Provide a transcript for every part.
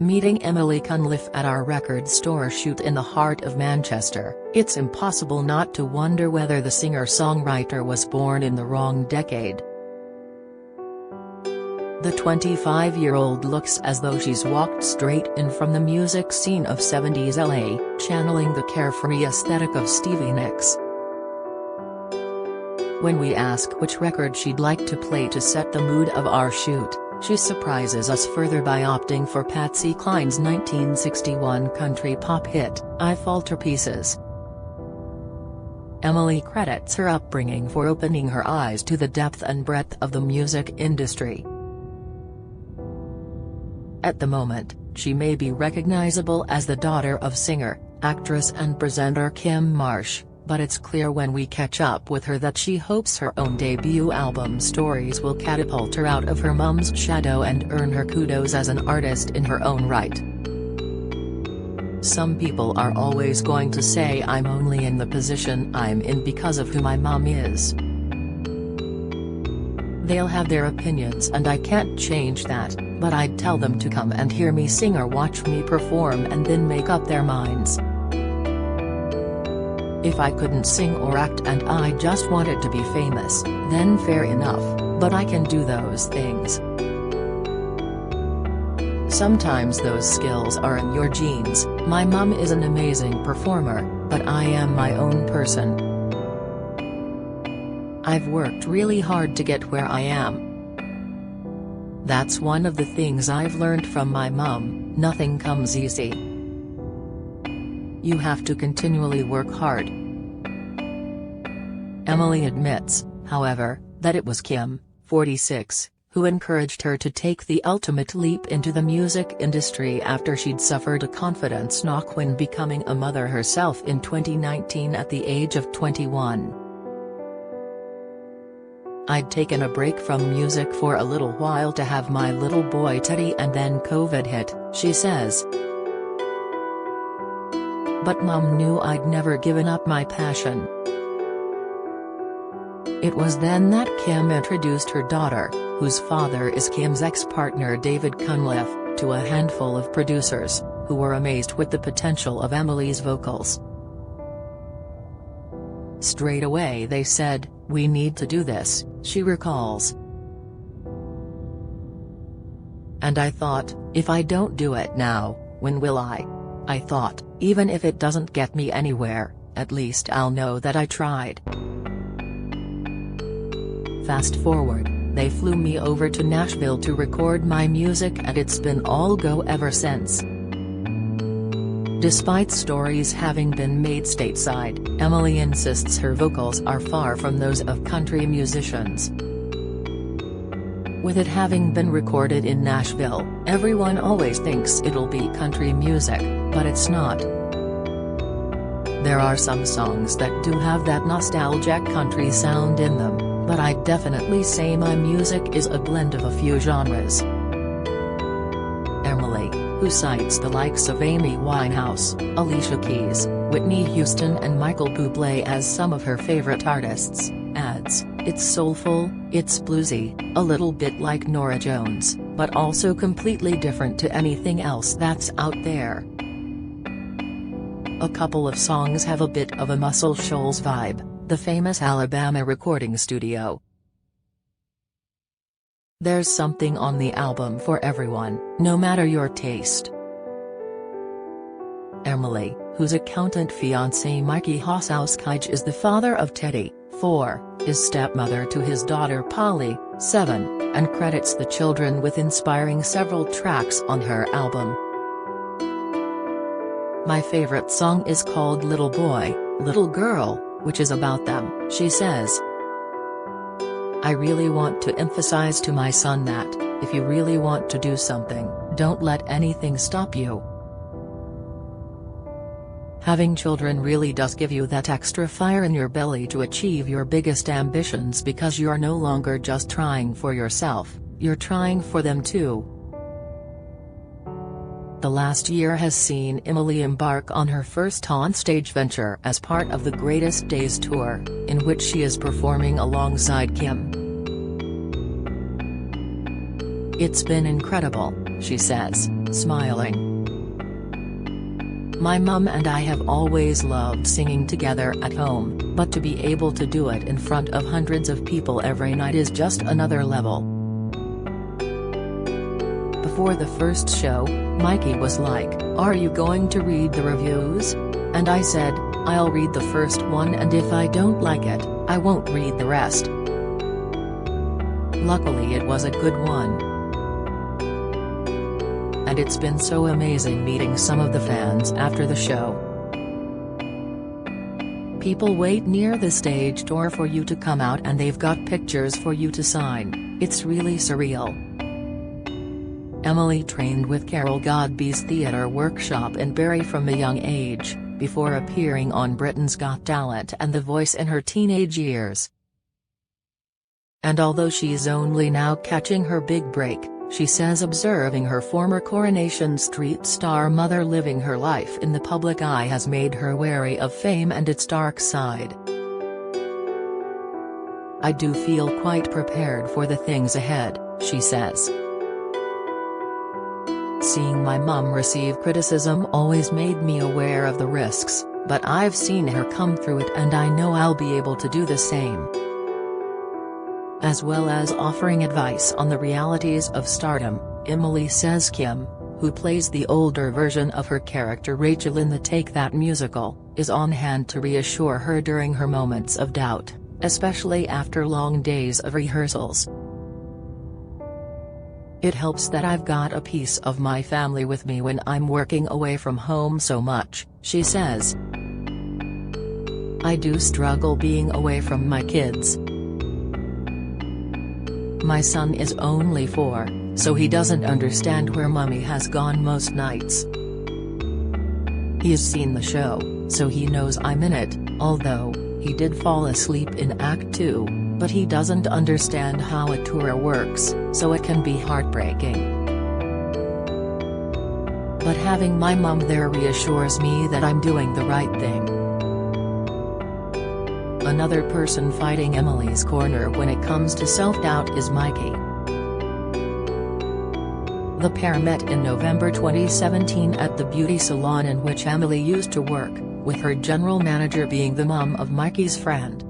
Meeting Emily Cunliffe at our record store shoot in the heart of Manchester, it's impossible not to wonder whether the singer-songwriter was born in the wrong decade. The 25-year-old looks as though she's walked straight in from the music scene of 70s LA, channeling the carefree aesthetic of Stevie Nicks. When we ask which record she'd like to play to set the mood of our shoot, she surprises us further by opting for Patsy Cline's 1961 country pop hit, I Falter Pieces. Emily credits her upbringing for opening her eyes to the depth and breadth of the music industry. At the moment, she may be recognizable as the daughter of singer, actress and presenter Kym Marsh, but it's clear when we catch up with her that she hopes her own debut album Stories will catapult her out of her mum's shadow and earn her kudos as an artist in her own right. Some people are always going to say I'm only in the position I'm in because of who my mum is. They'll have their opinions and I can't change that, but I'd tell them to come and hear me sing or watch me perform and then make up their minds. If I couldn't sing or act and I just wanted to be famous, then fair enough, but I can do those things. Sometimes those skills are in your genes. My mum is an amazing performer, but I am my own person. I've worked really hard to get where I am. That's one of the things I've learned from my mum, nothing comes easy. You have to continually work hard. Emily admits, however, that it was Kym, 46, who encouraged her to take the ultimate leap into the music industry after she'd suffered a confidence knock when becoming a mother herself in 2019 at the age of 21. I'd taken a break from music for a little while to have my little boy Teddy and then COVID hit, she says. But Mum knew I'd never given up my passion. It was then that Kym introduced her daughter, whose father is Kym's ex-partner David Cunliffe, to a handful of producers, who were amazed with the potential of Emily's vocals. Straight away they said, "We need to do this," she recalls. And I thought, if I don't do it now, when will I? I thought, even if it doesn't get me anywhere, at least I'll know that I tried. Fast forward, they flew me over to Nashville to record my music and it's been all go ever since. Despite stories having been made stateside, Emily insists her vocals are far from those of country musicians. With it having been recorded in Nashville, everyone always thinks it'll be country music, but it's not. There are some songs that do have that nostalgic country sound in them, but I'd definitely say my music is a blend of a few genres. Emily, who cites the likes of Amy Winehouse, Alicia Keys, Whitney Houston and Michael Bublé as some of her favorite artists, adds, "It's soulful, it's bluesy, a little bit like Norah Jones, but also completely different to anything else that's out there." A couple of songs have a bit of a Muscle Shoals vibe, the famous Alabama recording studio. There's something on the album for everyone, no matter your taste. Emily, whose accountant fiancé Mikey Hosauskij is the father of Teddy, 4, is stepmother to his daughter Polly, 7, and credits the children with inspiring several tracks on her album. My favorite song is called Little Boy, Little Girl, which is about them, she says. I really want to emphasize to my son that, if you really want to do something, don't let anything stop you. Having children really does give you that extra fire in your belly to achieve your biggest ambitions because you're no longer just trying for yourself, you're trying for them too. The last year has seen Emily embark on her first onstage venture as part of the Greatest Days tour, in which she is performing alongside Kym. It's been incredible, she says. smiling. "My mum and I have always loved singing together at home, but to be able to do it in front of hundreds of people every night is just another level." Before the first show, Mikey was like, "Are you going to read the reviews?" And I said, "I'll read the first one, and if I don't like it, I won't read the rest." Luckily it was a good one. And it's been so amazing meeting some of the fans after the show. People wait near the stage door for you to come out and they've got pictures for you to sign. It's really surreal. Emily trained with Carol Godby's theatre workshop in Barrie from a young age, before appearing on Britain's Got Talent and The Voice in her teenage years. And although she's only now catching her big break, she says observing her former Coronation Street star mother living her life in the public eye has made her wary of fame and its dark side. "I do feel quite prepared for the things ahead," she says. "Seeing my mum receive criticism always made me aware of the risks, but I've seen her come through it and I know I'll be able to do the same." As well as offering advice on the realities of stardom, Emily says Kym, who plays the older version of her character Rachel in the Take That musical, is on hand to reassure her during her moments of doubt, especially after long days of rehearsals. "It helps that I've got a piece of my family with me when I'm working away from home so much," she says. "I do struggle being away from my kids. My son is only 4, so he doesn't understand where Mummy has gone most nights. He's seen the show, so he knows I'm in it, although he did fall asleep in Act 2, but he doesn't understand how a tour works, so it can be heartbreaking. But having my mum there reassures me that I'm doing the right thing." Another person fighting Emily's corner when it comes to self-doubt is Mikey. The pair met in November 2017 at the beauty salon in which Emily used to work, with her general manager being the mum of Mikey's friend.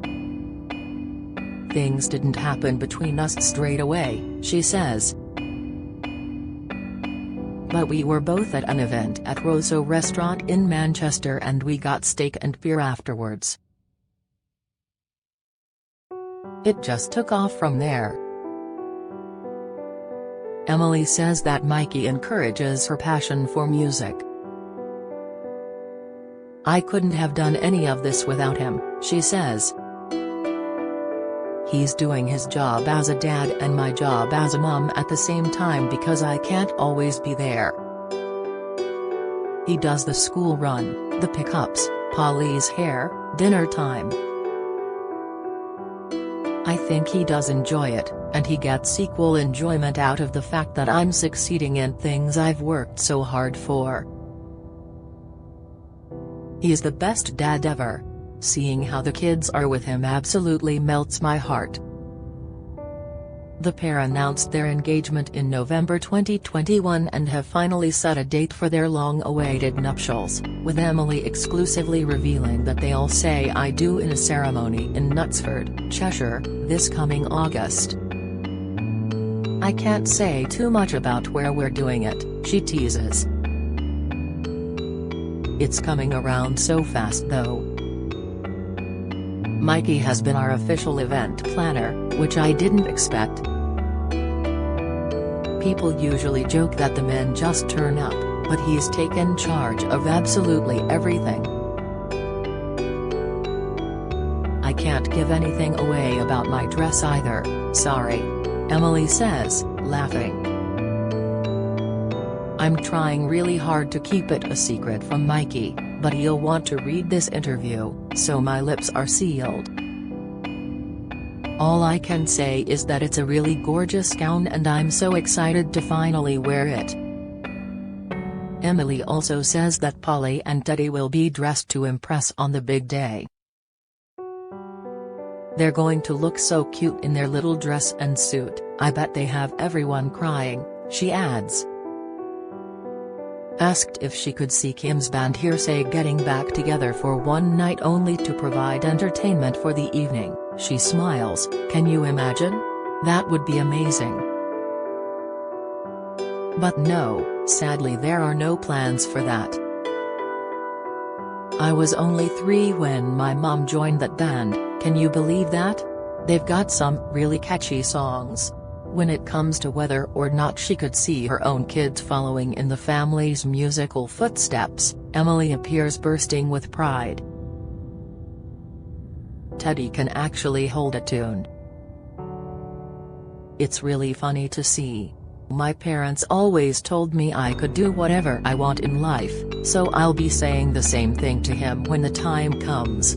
"Things didn't happen between us straight away," she says. "But we were both at an event at Rosso restaurant in Manchester and we got steak and beer afterwards. It just took off from there." Emily says that Mikey encourages her passion for music. "I couldn't have done any of this without him," she says. "He's doing his job as a dad and my job as a mum at the same time because I can't always be there. He does the school run, the pickups, Polly's hair, dinner time. I think he does enjoy it, and he gets equal enjoyment out of the fact that I'm succeeding in things I've worked so hard for. He's the best dad ever. Seeing how the kids are with him absolutely melts my heart." The pair announced their engagement in November 2021 and have finally set a date for their long-awaited nuptials, with Emily exclusively revealing that they'll say "I do" in a ceremony in Knutsford, Cheshire, this coming August. "I can't say too much about where we're doing it," she teases. "It's coming around so fast though. Mikey has been our official event planner, which I didn't expect. People usually joke that the men just turn up, but he's taken charge of absolutely everything. I can't give anything away about my dress either, sorry," Emily says, laughing. "I'm trying really hard to keep it a secret from Mikey, but he'll want to read this interview, so my lips are sealed. All I can say is that it's a really gorgeous gown and I'm so excited to finally wear it." Emily also says that Polly and Teddy will be dressed to impress on the big day. "They're going to look so cute in their little dress and suit, I bet they have everyone crying," she adds. Asked if she could see Kym's band Hearsay getting back together for one night only to provide entertainment for the evening, she smiles, "Can you imagine? That would be amazing." But no, sadly there are no plans for that. "I was only 3 when my mom joined that band, can you believe that? They've got some really catchy songs. When it comes to whether or not she could see her own kids following in the family's musical footsteps," Emily appears bursting with pride. "Teddy can actually hold a tune. It's really funny to see. My parents always told me I could do whatever I want in life, so I'll be saying the same thing to him when the time comes."